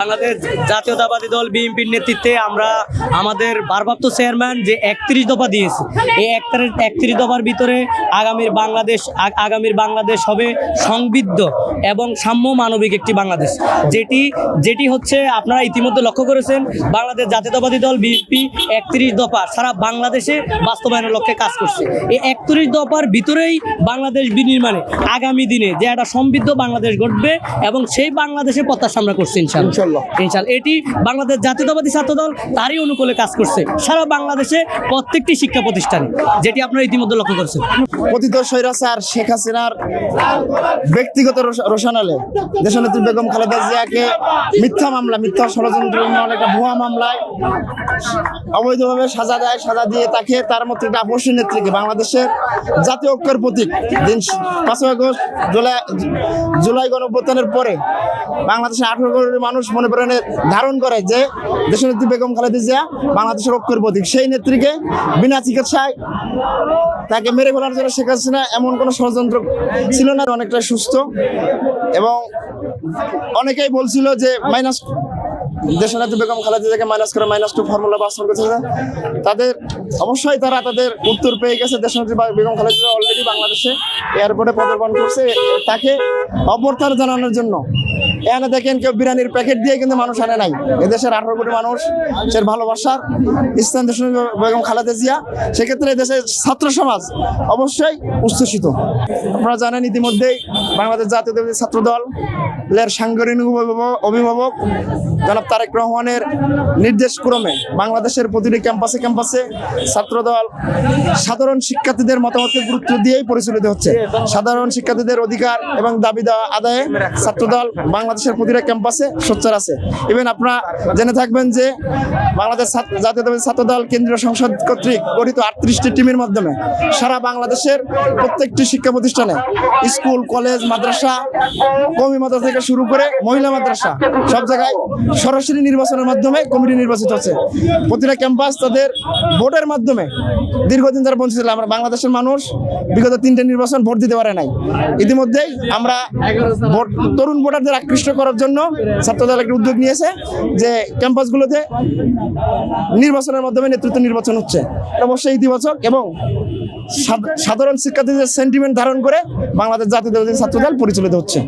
বাংলাদেশ জাতীয়তাবাদী দল বিএনপির নেতৃত্বে আমরা আমাদের ভারপ্রাপ্ত চেয়ারম্যান যে 31 দফা দিয়েছে, এই 31 দফার ভিতরে আগামীর বাংলাদেশ হবে সমৃদ্ধ এবং সাম্য মানবিক একটি বাংলাদেশ, যেটি হচ্ছে আপনারা ইতিমধ্যে লক্ষ্য করেছেন। বাংলাদেশ জাতীয়তাবাদী দল বিএনপি 31 দফা সারা বাংলাদেশে বাস্তবায়নের লক্ষ্যে কাজ করছে। এই 31 দফার ভিতরেই বাংলাদেশ বিনির্মাণে আগামী দিনে যে একটা সমৃদ্ধ বাংলাদেশ ঘটবে এবং সেই বাংলাদেশে প্রত্যাশা আমরা করছি ইনশাআল্লাহ। এটি বাংলাদেশ জাতীয়তাবাদী ছাত্র দল তারই অনুকূলে কাজ করছে সারা বাংলাদেশে প্রত্যেকটি শিক্ষা প্রতিষ্ঠানে, যেটি আপনারা ইতিমধ্যে লক্ষ্য করছেন। পতিত স্বৈরাচার শেখ হাসিনার ব্যক্তিগত রোশানালে দেশনেত্রী বেগম খালেদা জিয়াকে মিথ্যা ষড়যন্ত্র একটা ভুয়া মামলায় অবৈধভাবে সাজা দিয়ে তাকে তার মতো একটা আপসী নেত্রীকে বাংলাদেশের জাতীয় ঐক্যের প্রতীক দিন 5 আগস্ট জুলাই গণঅভ্যুত্থানের পরে বাংলাদেশের 18 কোটি মানুষ মনে প্রাণে ধারণ করে যে দেশনেত্রী বেগম খালেদা জিয়া বাংলাদেশের ঐক্যের প্রতীক। সেই নেত্রীকে বিনা চিকিৎসায় তাকে মেরে ফেলার জন্য শেখ হাসিনা এমন কোনো ষড়যন্ত্র ছিল না। অনেকটা সুস্থ এবং অনেকেই বলছিল যে দেশনেত্রী বেগম খালেদা জিয়াকে -2 ফর্মুলা বাস্তবায়ন করছে। তারা তাদের উত্তর পেয়ে গেছে। দেশনেত্রী বেগম খালেদা জিয়া অলরেডি বাংলাদেশে এয়ারপোর্টে পদার্পণ করছে তাকে অভ্যর্থনা জানানোর জন্য। এখানে দেখেন কেউ বিরিয়ানির প্যাকেট দিয়ে কিন্তু মানুষ আনে নাই। এদেশের 18 কোটি মানুষের ভালোবাসার স্থান দেশনেত্রী বেগম খালেদা জিয়া। সেক্ষেত্রে দেশের ছাত্র সমাজ অবশ্যই উচ্ছ্বসিত। আপনারা জানেন ইতিমধ্যেই বাংলাদেশ জাতীয়তাবাদী ছাত্র দলের সাংগঠনিক অভিভাবক জনাব তারেক রহমানের নির্দেশ ক্রমে বাংলাদেশের প্রতিটি ক্যাম্পাসে ছাত্রদল সাধারণ শিক্ষার্থীদের মতামতকে গুরুত্ব দিয়েই পরিচালিত হচ্ছে। সাধারণ শিক্ষার্থীদের অধিকার এবং দাবি আদায়ে ছাত্রদল বাংলাদেশের প্রতিটা ক্যাম্পাসে সোচ্চার আছে। ইভেন আপনারা জেনে থাকবেন যে বাংলাদেশ জাতীয়তাবাদী ছাত্রদল কেন্দ্রীয় সংসদ কর্তৃক গঠিত 38টি টিমের মাধ্যমে সারা বাংলাদেশের প্রত্যেকটি শিক্ষা প্রতিষ্ঠানে স্কুল, কলেজ, মাদ্রাসা, কওমি মাদ্রাসা থেকে শুরু করে মহিলা মাদ্রাসা সব জায়গায় সরাসরি নির্বাচনের মাধ্যমে কমিটি নির্বাচিত হচ্ছে। প্রতিটা ক্যাম্পাস তাদের ভোটের মাধ্যমে দীর্ঘদিন যারা বঞ্চিত ছিল। আমরা বাংলাদেশের মানুষ বিগত 3টে নির্বাচন ভোট দিতে পারে নাই। ইতিমধ্যেই আমরা তরুণ ভোটারদের আকৃষ্ট করার জন্য ছাত্রদল একটা উদ্যোগ নিয়েছে যে ক্যাম্পাসগুলোতে নির্বাচনের মাধ্যমে নেতৃত্ব নির্বাচন হচ্ছে। অবশ্যই ইতিবাচক এবং সাধারণ শিক্ষার্থীদের সেন্টিমেন্ট ধারণ করে বাংলাদেশ জাতীয়তাবাদী ছাত্রদল পরিচালিত হচ্ছে।